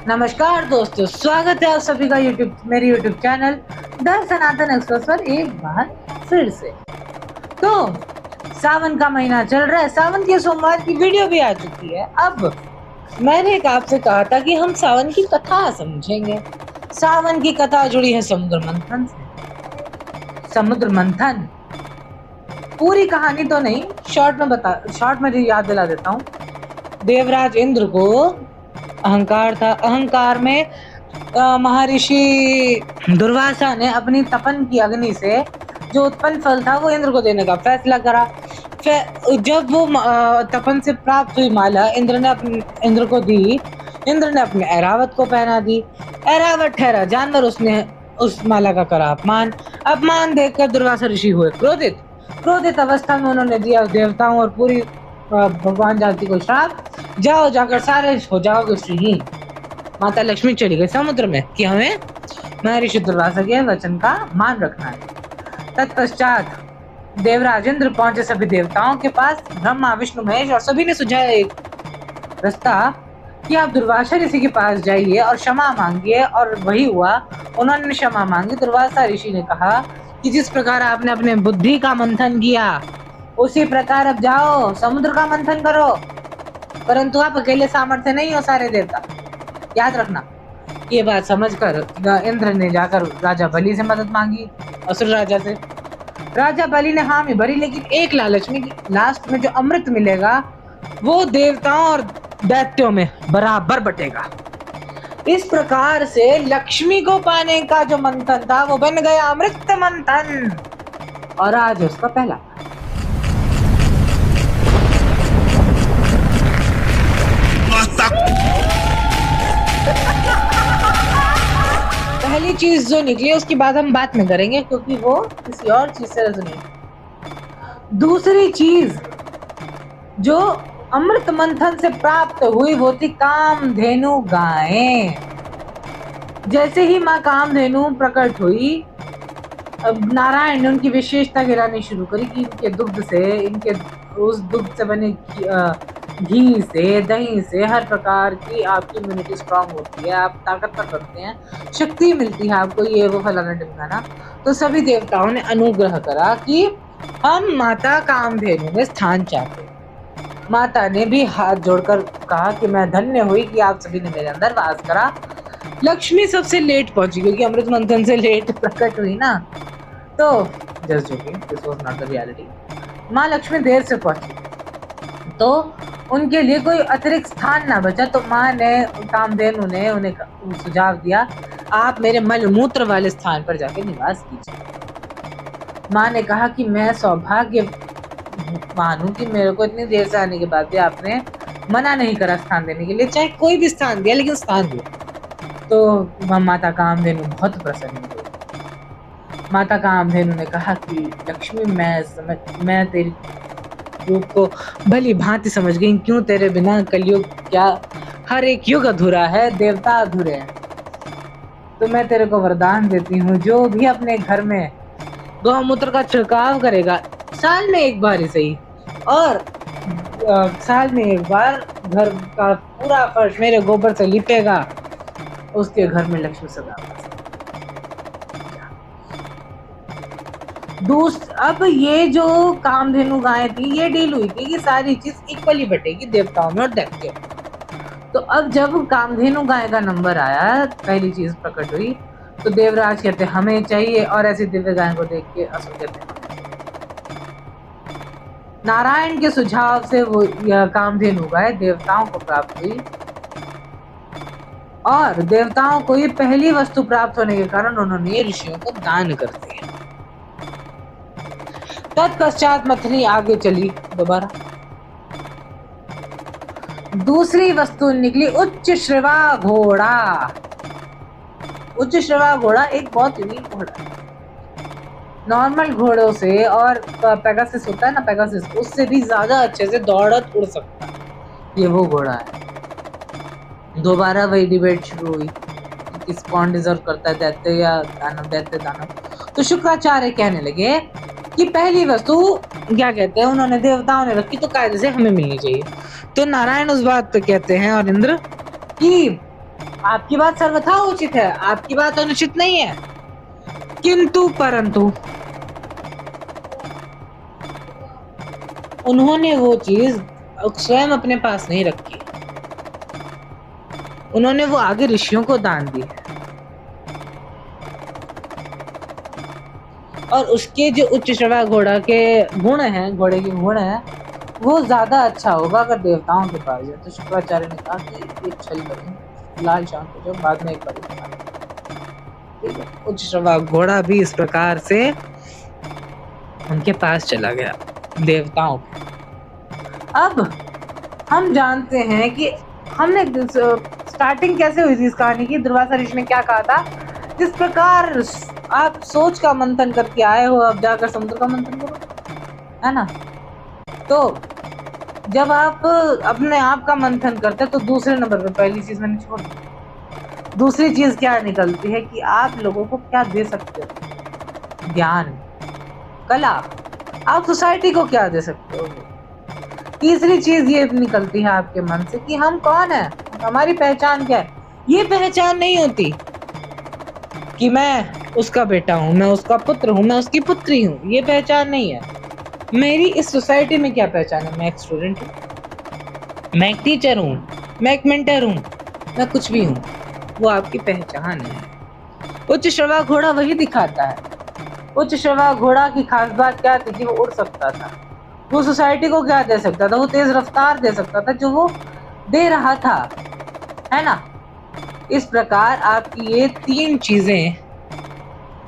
नमस्कार दोस्तों, स्वागत है आप सभी का मेरे YouTube channel the Sanatan express पर एक बार फिर से। तो सावन का महीना चल रहा है, सावन के सोमवार की वीडियो भी आ चुकी है। अब मैंने एक आपसे कहा था कि हम सावन की कथा समझेंगे। सावन की कथा जुड़ी है समुद्र मंथन से। समुद्र मंथन पूरी कहानी तो नहीं, शॉर्ट में याद दिला देता हूँ। देवराज इंद्र को अहंकार था। अहंकार में महर्षि दुर्वासा ने अपनी तपन की अग्नि से जो उत्पन्न फल था वो इंद्र को देने का फैसला करा। जब वो तपन से प्राप्त हुई माला इंद्र को दी, इंद्र ने अपने ऐरावत को पहना दी। ऐरावत ठहरा जानवर, उसने उस माला का करा अपमान देखकर दुर्वासा ऋषि हुए क्रोधित अवस्था में उन्होंने दिया देवताओं और पूरी भगवान जाति को श्राप, जाओ जाकर सारे हो जाओगे श्रीहीन। माता लक्ष्मी चली गई समुद्र में कि हमें महर्षि दुर्वासा के वचन का मान रखना है। तत्पश्चात देवराज इंद्र पहुंचे सभी देवताओं के पास। ब्रह्मा, विष्णु, महेश और सभी ने सुझाया एक रास्ता कि आप दुर्वासा ऋषि के पास जाइए और क्षमा मांगिए। और वही हुआ, उन्होंने क्षमा मांगी। दुर्वासा ऋषि ने कहा कि जिस प्रकार आपने अपने बुद्धि का मंथन किया उसी प्रकार अब जाओ समुद्र का मंथन करो, परंतु आप अकेले सामर्थ्य नहीं हो सारे देवता, याद रखना। ये बात समझकर इंद्र ने जाकर राजा बलि से मदद मांगी, असुर राजा से। राजा बलि ने हामी भरी, लेकिन एक लालच में लास्ट में जो अमृत मिलेगा वो देवताओं और दैत्यों में बराबर बटेगा। इस प्रकार से लक्ष्मी को पाने का जो मंथन था वो बन गया अमृत मंथन, और आज उसका पहला पहली चीज जो निकली उसकी बात हम बाद में करेंगे, क्योंकि वो किसी और चीज से रेजोनेट। दूसरी चीज जो अमृत मंथन से प्राप्त हुई वो थी कामधेनु गायें। जैसे ही माँ कामधेनु प्रकट हुई, अब नारायण ने उनकी विशेषता गिरानी शुरू करी कि इनके दुग्ध से, उस दुग्ध से बने घी से, दही से हर प्रकार की आपकी इम्यूनिटी स्ट्रांग होती है, आप ताकतवर बनते हैं, शक्ति मिलती है आपको, ये वो फलाना ढिमकाना। तो सभी देवताओं ने अनुग्रह करा कि हम माता कामधेनु में स्थान चाहते। माता ने भी हाथ जोड़कर कहा कि मैं धन्य हुई कि आप सभी ने मेरे अंदर वास करा। लक्ष्मी सबसे लेट पहुंची, क्योंकि अमृत मंथन से लेट प्रकट हुई ना, तो just joking, this was not the reality. माँ लक्ष्मी देर से पहुंची तो उनके लिए कोई अतिरिक्त स्थान ना बचा, तो माँ ने, कामधेनु ने उन्हें सुझाव दिया, आप मेरे मलमूत्र वाले स्थान पर जाकर निवास कीजिए। माँ ने कहा कि मैं सौभाग्य मानूं कि मेरे को इतनी देर से आने के बाद भी आपने मना नहीं करा स्थान देने के लिए, चाहे कोई भी स्थान दिया, लेकिन स्थान दिया। तो माता कामधेनु बहुत प्रसन्न हुई। माता कामधेनु ने कहा कि लक्ष्मी, मैं तेरी रूप को भली भांति समझ गई, क्यों तेरे बिना कलयुग क्या हर एक युग अधूरा है, देवता अधूरे हैं। तो मैं तेरे को वरदान देती हूँ, जो भी अपने घर में गौमूत्र का छिड़काव करेगा, साल में एक बार ही सही, और साल में एक बार घर का पूरा फर्श मेरे गोबर से लिपेगा, उसके घर में लक्ष्मी सदा। अब ये जो कामधेनु गायें थी, ये डील हुई थी कि सारी चीज इक्वली बटेगी देवताओं में और दैत्यों। तो अब जब कामधेनु गाय का नंबर आया, पहली चीज प्रकट हुई, तो देवराज कहते हमें चाहिए, और ऐसी दिव्य गाय को देख के असुर कहते हैं। नारायण के सुझाव से वो कामधेनु गाय देवताओं को प्राप्त हुई, और देवताओं को ये पहली वस्तु प्राप्त होने के कारण उन्होंने ये ऋषियों को दान कर दिया। तत्पश्चात मथनी आगे चली दोबारा। दूसरी वस्तु निकली उच्च श्रवा घोड़ा। उच्च श्रवा घोड़ा एक बहुत यूनिक घोड़ा है। नॉर्मल घोड़ों से, और पेगासस होता है ना, पेगासस, उससे भी ज्यादा अच्छे से दौड़त उड़ सकता है, ये वो घोड़ा है। दोबारा वही डिबेट शुरू हुई, किस कौन डिजर्व करता है, दैत्य या दानव, दैत्य दानव। तो शुक्राचार्य कहने लगे कि पहली वस्तु क्या कहते हैं, उन्होंने देवताओं ने रखी तो कायदे से हमें मिलनी चाहिए। तो नारायण उस बात पे कहते हैं, और इंद्र, कि आपकी बात सर्वथा उचित है, आपकी बात अनुचित नहीं है, किंतु परंतु उन्होंने वो चीज स्वयं अपने पास नहीं रखी, उन्होंने वो आगे ऋषियों को दान दी और उसके जो उच्च श्रवा घोड़ा के गुण हैं, घोड़े के गुण हैं, वो ज्यादा अच्छा होगा अगर देवताओं के पास जाए। तो शुक्राचार्य ने कहा कि एक छल करें, फिलहाल शांत हो जाओ, बाद में एक बार ठीक है। उच्च श्रवा घोड़ा भी इस प्रकार से उनके पास चला गया देवताओं के। अब हम जानते हैं कि हमने स्टार्टिंग कैसे हुई थी इस कहानी की। दुर्वासा ऋषि ने क्या कहा था, जिस प्रकार आप सोच का मंथन करके आए हो, अब जाकर समुद्र का मंथन करो, है ना। तो जब आप अपने आप का मंथन करते हैं तो दूसरे नंबर पे पहली चीज मैंने छोड़ दी। दूसरी चीज क्या निकलती है कि आप लोगों को क्या दे सकते हो, ज्ञान, कला, आप सोसाइटी को क्या दे सकते हो। तीसरी चीज ये निकलती है आपके मन से कि हम कौन है, हमारी पहचान क्या है। ये पहचान नहीं होती कि मैं उसका बेटा हूं, मैं उसका पुत्र हूं, मैं उसकी पुत्री हूं, ये पहचान नहीं है। मेरी इस सोसाइटी में क्या पहचान है, मैं एक स्टूडेंट हूं, मैं एक टीचर हूं, मैं एक मेंटर हूं, मैं कुछ भी हूं, वो आपकी पहचान है। उच्च श्रवा घोड़ा वही दिखाता है। उच्च श्रवा घोड़ा की खास बात क्या थी कि वो उड़ सकता था। वो सोसाइटी को क्या दे सकता था, वो तेज रफ्तार दे सकता था जो वो दे रहा था, है ना। इस प्रकार आपकी ये तीन चीजें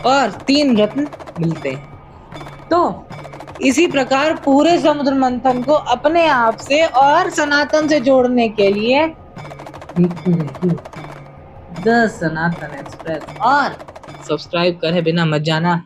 और तीन रत्न मिलते हैं। तो इसी प्रकार पूरे समुद्र मंथन को अपने आप से और सनातन से जोड़ने के लिए देखते रहिए द सनातन एक्सप्रेस और सब्सक्राइब करे बिना मत जाना।